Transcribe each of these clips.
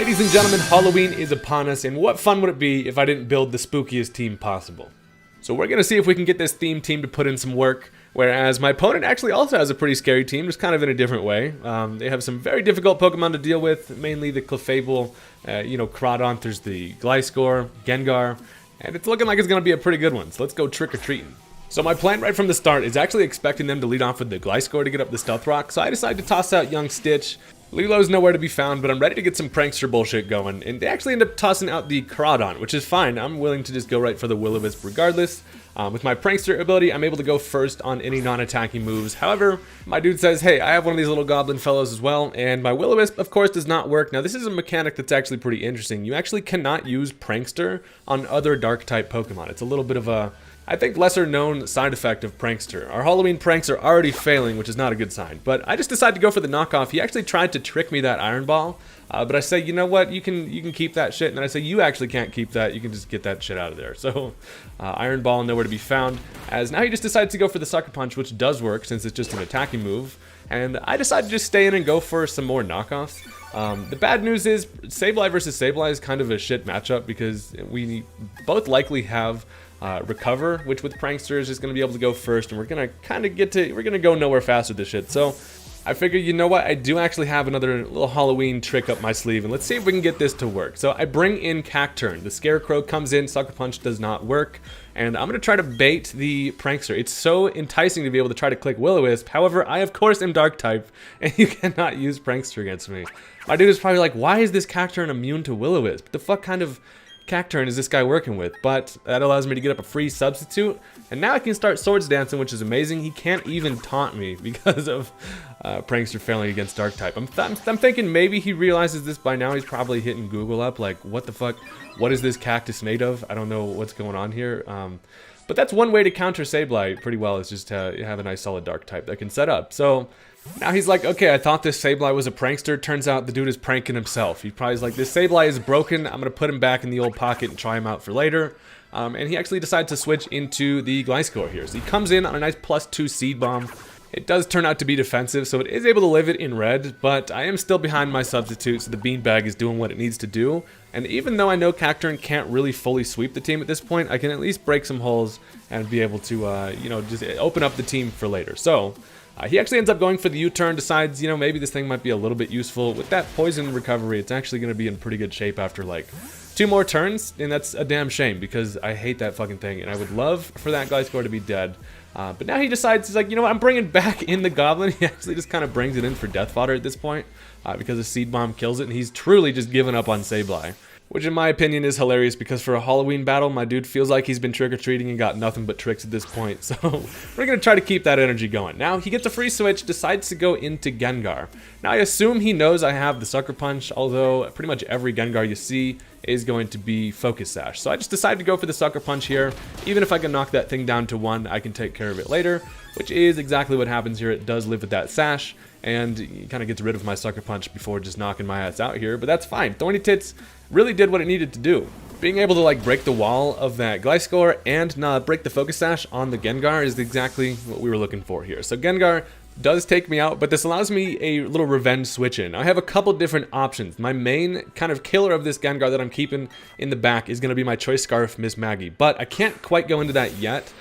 Ladies and gentlemen, Halloween is upon us, and what fun would it be if I didn't build the spookiest team possible? So we're gonna see if we can get this theme team to put in some work, whereas my opponent actually also has a pretty scary team, just kind of in a different way. They have some very difficult Pokemon to deal with, mainly the Clefable, Crawdon, there's the Gliscor, Gengar, and it's looking like it's gonna be a pretty good one, so let's go trick-or-treating. So my plan right from the start is actually expecting them to lead off with the Gliscor to get up the Stealth Rock, so I decided to toss out Young Stitch. Lilo's nowhere to be found, but I'm ready to get some prankster bullshit going, and they actually end up tossing out the Crawdon, which is fine. I'm willing to just go right for the Will-O-Wisp regardless. With my prankster ability, I'm able to go first on any non-attacking moves. However, my dude says, hey, I have one of these little goblin fellows as well, and my Will-O-Wisp, of course, does not work. Now, this is a mechanic that's actually pretty interesting. You actually cannot use prankster on other dark-type Pokemon. It's a little bit of a, I think, lesser known side effect of prankster. Our Halloween pranks are already failing, which is not a good sign. But I just decided to go for the knockoff. He actually tried to trick me that Iron Ball, but I say, you know what, you can keep that shit. And then I say, you actually can't keep that. You can just get that shit out of there. So Iron Ball nowhere to be found. As now he just decides to go for the Sucker Punch, which does work since it's just an attacking move. And I decided to just stay in and go for some more knockoffs. The bad news is Sableye versus Sableye is kind of a shit matchup because we both likely have Recover, which with Prankster is just going to be able to go first, and we're going to kind of we're going to go nowhere fast with this shit. So I figured, you know what, I do actually have another little Halloween trick up my sleeve, and let's see if we can get this to work. So I bring in Cacturn. The Scarecrow comes in, Sucker Punch does not work, and I'm going to try to bait the Prankster. It's so enticing to be able to try to click Will-O-Wisp. However, I of course am Dark type, and you cannot use Prankster against me. My dude is probably like, why is this Cacturn immune to Will-O-Wisp? The fuck kind of Cacturn is this guy working with? But that allows me to get up a free substitute, and now I can start Swords Dancing, which is amazing. He can't even taunt me because of Prankster failing against Dark type. I'm thinking maybe he realizes this by now. He's probably hitting Google up like, what the fuck? What is this cactus made of? I don't know what's going on here. But that's one way to counter Sableye pretty well, is just to have a nice solid Dark type that can set up. So now he's like, okay, I thought this Sableye was a prankster. Turns out the dude is pranking himself. He probably is like, this Sableye is broken. I'm going to put him back in the old pocket and try him out for later. And he actually decides to switch into the Gliscor here. So he comes in on a nice +2 Seed Bomb. It does turn out to be defensive, so it is able to live it in red, but I am still behind my substitute, so the Beanbag is doing what it needs to do. And even though I know Cacturn can't really fully sweep the team at this point, I can at least break some holes and be able to, just open up the team for later. So he actually ends up going for the U-turn, decides, maybe this thing might be a little bit useful. With that poison recovery, it's actually going to be in pretty good shape after, like, 2 more turns, and that's a damn shame, because I hate that fucking thing, and I would love for that Gliscor to be dead. But now he decides, he's like, you know what, I'm bringing back in the Goblin. He actually just kind of brings it in for Death Fodder at this point, because the Seed Bomb kills it, and he's truly just given up on Sableye. Which in my opinion is hilarious, because for a Halloween battle, my dude feels like he's been trick-or-treating and got nothing but tricks at this point. So we're going to try to keep that energy going. Now he gets a free switch, decides to go into Gengar. Now I assume he knows I have the Sucker Punch, although pretty much every Gengar you see is going to be Focus Sash. So I just decided to go for the Sucker Punch here. Even if I can knock that thing down to 1, I can take care of it later, which is exactly what happens here. It does live with that Sash, and he kind of gets rid of my Sucker Punch before just knocking my ass out here, but that's fine. Thorny Tits really did what it needed to do. Being able to break the wall of that Gliscor and break the Focus Sash on the Gengar is exactly what we were looking for here. So Gengar does take me out, but this allows me a little revenge switch in. I have a couple different options. My main kind of killer of this Gengar that I'm keeping in the back is going to be my Choice Scarf, Miss Maggie, but I can't quite go into that yet.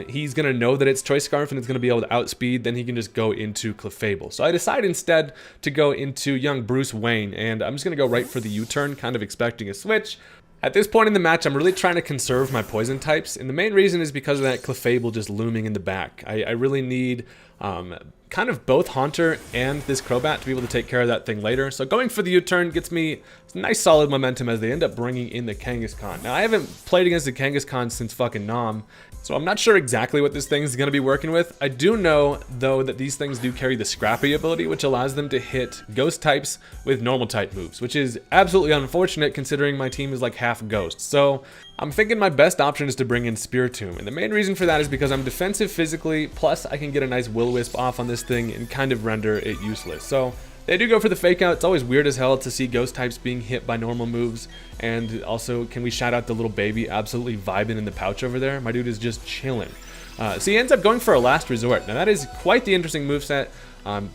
He's going to know that it's Choice Scarf and it's going to be able to outspeed, then he can just go into Clefable. So I decide instead to go into young Bruce Wayne, and I'm just going to go right for the U-turn, kind of expecting a switch. At this point in the match, I'm really trying to conserve my poison types, and the main reason is because of that Clefable just looming in the back. I really need kind of both Haunter and this Crobat to be able to take care of that thing later. So going for the U-turn gets me nice solid momentum as they end up bringing in the Kangaskhan. Now I haven't played against the Kangaskhan since fucking Nom, so I'm not sure exactly what this thing is going to be working with. I do know, though, that these things do carry the Scrappy ability, which allows them to hit Ghost types with normal type moves, which is absolutely unfortunate considering my team is like half Ghost. So I'm thinking my best option is to bring in Spiritomb, and the main reason for that is because I'm defensive physically, plus I can get a nice Will-O-Wisp off on this thing and kind of render it useless. So they do go for the fake out. It's always weird as hell to see Ghost types being hit by normal moves. And also, can we shout out the little baby absolutely vibing in the pouch over there? My dude is just chilling. So he ends up going for a Last Resort. Now that is quite the interesting moveset.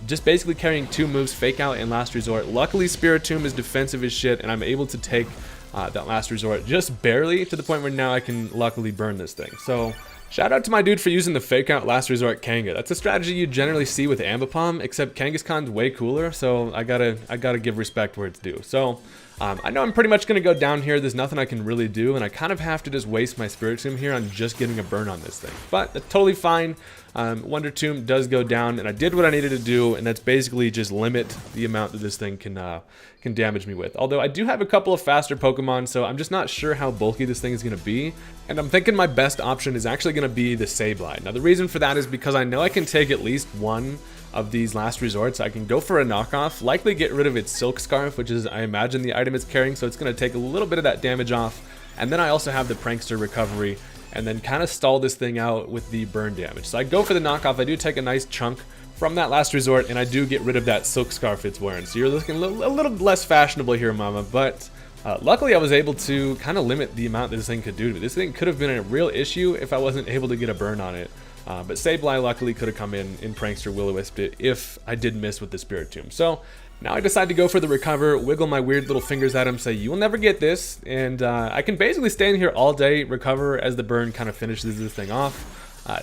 Just basically carrying 2 moves, Fake Out and Last Resort. Luckily, Spiritomb is defensive as shit, and I'm able to take that Last Resort just barely, to the point where now I can luckily burn this thing. So shout out to my dude for using the Fake Out Last Resort Kanga. That's a strategy you generally see with Ambipom, except Kangaskhan's way cooler, so I gotta give respect where it's due. So I know I'm pretty much gonna go down here. There's nothing I can really do, and I kind of have to just waste my Spiritomb here on just getting a burn on this thing. But that's totally fine. Wonder Tomb does go down, and I did what I needed to do, and that's basically just limit the amount that this thing can damage me with. Although I do have a couple of faster Pokemon, so I'm just not sure how bulky this thing is going to be, and I'm thinking my best option is actually going to be the Sableye. Now the reason for that is because I know I can take at least one of these Last Resorts. I can go for a knockoff, likely get rid of its Silk Scarf, which is, I imagine, the item it's carrying, so it's going to take a little bit of that damage off, and then I also have the Prankster Recovery, and then kind of stall this thing out with the burn damage. So I go for the knockoff. I do take a nice chunk from that Last Resort, and I do get rid of that Silk Scarf it's wearing. So you're looking a little less fashionable here, mama, but luckily I was able to kind of limit the amount that this thing could do to me. This thing could have been a real issue if I wasn't able to get a burn on it. But Sableye luckily could have come in Prankster Will-O-Wisp it if I did miss with the Spiritomb. So now I decide to go for the Recover, wiggle my weird little fingers at him, say, you will never get this, and I can basically stay in here all day, recover as the burn kind of finishes this thing off.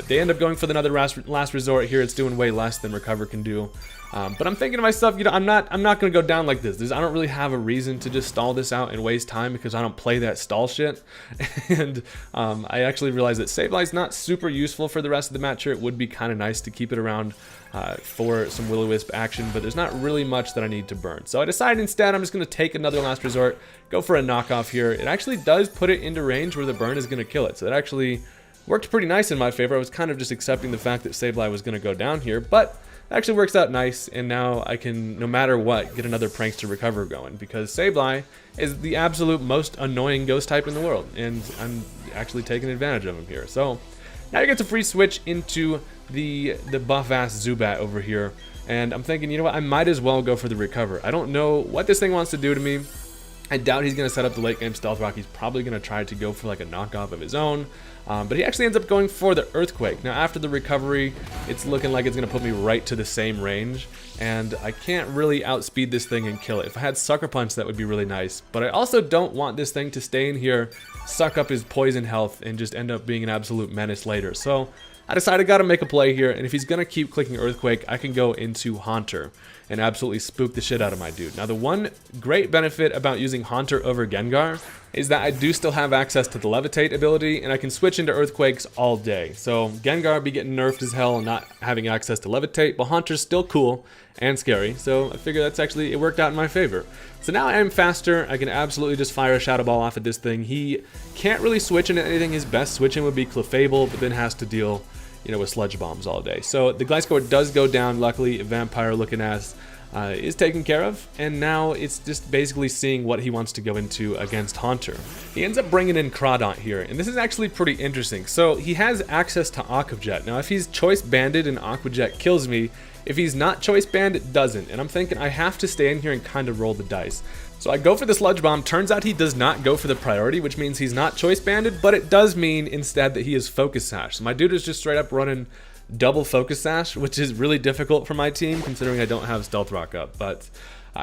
They end up going for another last resort here. It's doing way less than Recover can do. But I'm thinking to myself, you know, I'm not going to go down like this. I don't really have a reason to just stall this out and waste time because I don't play that stall shit. And I actually realized that Sableye's not super useful for the rest of the match here. It would be kind of nice to keep it around for some Will-O-Wisp action, but there's not really much that I need to burn. So I decided instead I'm just going to take another last resort, go for a knockoff here. It actually does put it into range where the burn is going to kill it. So that actually worked pretty nice in my favor. I was kind of just accepting the fact that Sableye was going to go down here, but it actually works out nice, and now I can, no matter what, get another Prankster Recover going, because Sableye is the absolute most annoying ghost type in the world, and I'm actually taking advantage of him here. So now you get to free switch into the buff-ass Zubat over here, and I'm thinking, you know what, I might as well go for the Recover. I don't know what this thing wants to do to me. I doubt he's going to set up the late game Stealth Rock. He's probably going to try to go for like a knockoff of his own. But he actually ends up going for the Earthquake. Now after the recovery, it's looking like it's going to put me right to the same range. And I can't really outspeed this thing and kill it. If I had Sucker Punch, that would be really nice. But I also don't want this thing to stay in here, suck up his poison health, and just end up being an absolute menace later. So I decided I gotta make a play here, and if he's gonna keep clicking Earthquake, I can go into Haunter and absolutely spook the shit out of my dude. Now the one great benefit about using Haunter over Gengar is that I do still have access to the Levitate ability, and I can switch into Earthquakes all day. So Gengar be getting nerfed as hell, not having access to Levitate, but Haunter's still cool and scary, so I figure that's actually, it worked out in my favor. So now I am faster, I can absolutely just fire a Shadow Ball off at this thing. He can't really switch into anything. His best switching would be Clefable, but then has to deal, you know, with Sludge Bombs all day. So the Gliscor does go down. Luckily, Vampire looking ass is taken care of, and now it's just basically seeing what he wants to go into against Haunter. He ends up bringing in Crawdaunt here, and this is actually pretty interesting. So he has access to Aqua Jet. Now if he's Choice Banded and Aqua Jet kills me, if he's not Choice Band, it doesn't, and I'm thinking I have to stay in here and kind of roll the dice. So I go for the Sludge Bomb. Turns out he does not go for the priority, which means he's not Choice Banded, but it does mean instead that he is Focus Sash. So my dude is just straight up running double Focus Sash, which is really difficult for my team considering I don't have Stealth Rock up. But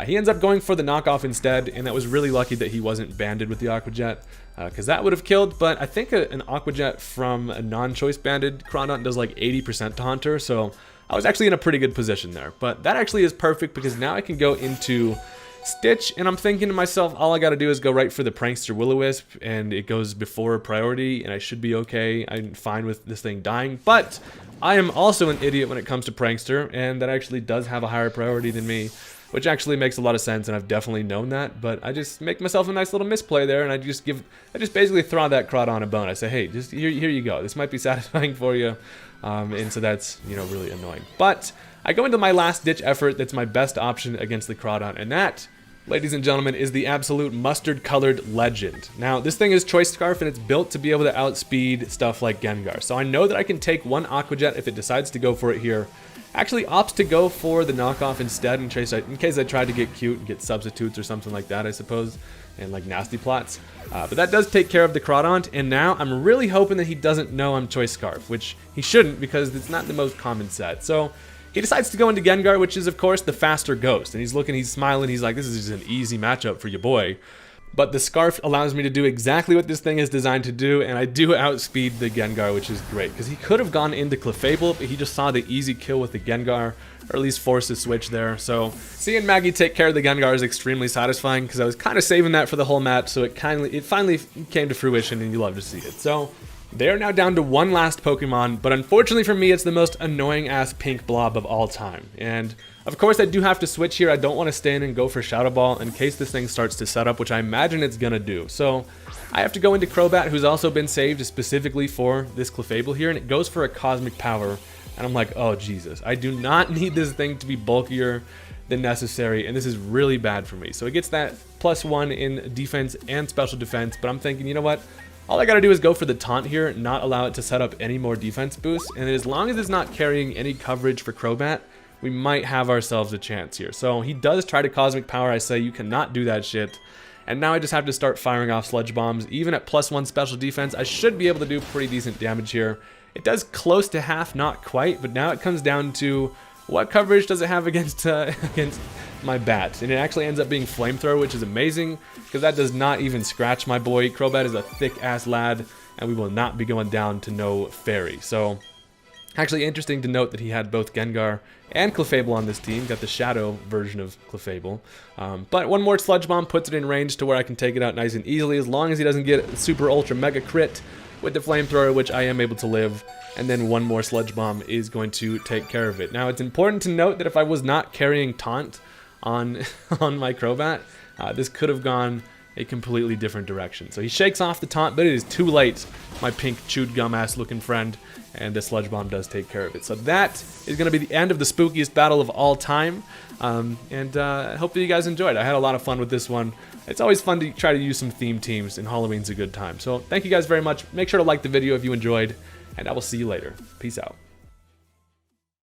he ends up going for the knockoff instead, and that was really lucky that he wasn't banded with the Aqua Jet, because that would have killed. But I think an Aqua Jet from a non-Choice Banded Crawdaunt does like 80% to Haunter, so I was actually in a pretty good position there. But that actually is perfect because now I can go into Stitch, and I'm thinking to myself, all I gotta do is go right for the Prankster Will-O-Wisp, and it goes before priority, and I should be okay. I'm fine with this thing dying, but I am also an idiot when it comes to Prankster, and that actually does have a higher priority than me, which actually makes a lot of sense, and I've definitely known that, but I just make myself a nice little misplay there, and I just basically throw that Crawdaunt a bone. I say, hey, just here you go. This might be satisfying for you, and so that's, you know, really annoying. But I go into my last ditch effort that's my best option against the Crawdaunt, and that ladies and gentlemen, is the absolute mustard-colored legend. Now, this thing is Choice Scarf, and it's built to be able to outspeed stuff like Gengar. So I know that I can take one Aqua Jet if it decides to go for it here. Actually opts to go for the knockoff instead in case I tried to get cute and get substitutes or something like that, I suppose, and like nasty plots. But that does take care of the Crawdaunt, and now I'm really hoping that he doesn't know I'm Choice Scarf, which he shouldn't because it's not the most common set. So he decides to go into Gengar, which is of course the faster Ghost, and he's smiling, he's like, this is just an easy matchup for your boy. But the Scarf allows me to do exactly what this thing is designed to do, and I do outspeed the Gengar, which is great, because he could have gone into Clefable, but he just saw the easy kill with the Gengar, or at least forced a switch there. So seeing Maggie take care of the Gengar is extremely satisfying, because I was kind of saving that for the whole match, so it finally came to fruition, and you love to see it. So they are now down to one last Pokemon, but unfortunately for me, it's the most annoying-ass pink blob of all time. And of course, I do have to switch here. I don't want to stay in and go for Shadow Ball in case this thing starts to set up, which I imagine it's going to do. So I have to go into Crobat, who's also been saved specifically for this Clefable here, and it goes for a Cosmic Power. And I'm like, oh, Jesus. I do not need this thing to be bulkier than necessary, and this is really bad for me. So it gets that +1 in defense and special defense, but I'm thinking, you know what? All I gotta do is go for the taunt here, not allow it to set up any more defense boosts, and as long as it's not carrying any coverage for Crobat, we might have ourselves a chance here. So he does try to Cosmic Power. I say you cannot do that shit. And now I just have to start firing off Sludge Bombs. Even at +1 special defense, I should be able to do pretty decent damage here. It does close to half, not quite, but now it comes down to what coverage does it have against against my bat. And it actually ends up being Flamethrower, which is amazing, because that does not even scratch my boy. Crobat is a thick-ass lad, and we will not be going down to no Fairy. So actually interesting to note that he had both Gengar and Clefable on this team. Got the Shadow version of Clefable. But one more Sludge Bomb puts it in range to where I can take it out nice and easily, as long as he doesn't get a Super Ultra Mega Crit with the Flamethrower, which I am able to live. And then one more Sludge Bomb is going to take care of it. Now, it's important to note that if I was not carrying Taunt on, on my Crobat, this could have gone a completely different direction. So he shakes off the taunt, but it is too late, my pink chewed gum ass looking friend, and the Sludge Bomb does take care of it. So that is going to be the end of the spookiest battle of all time, and I hope that you guys enjoyed. I had a lot of fun with this one. It's always fun to try to use some theme teams, and Halloween's a good time. So thank you guys very much. Make sure to like the video if you enjoyed, and I will see you later. Peace out.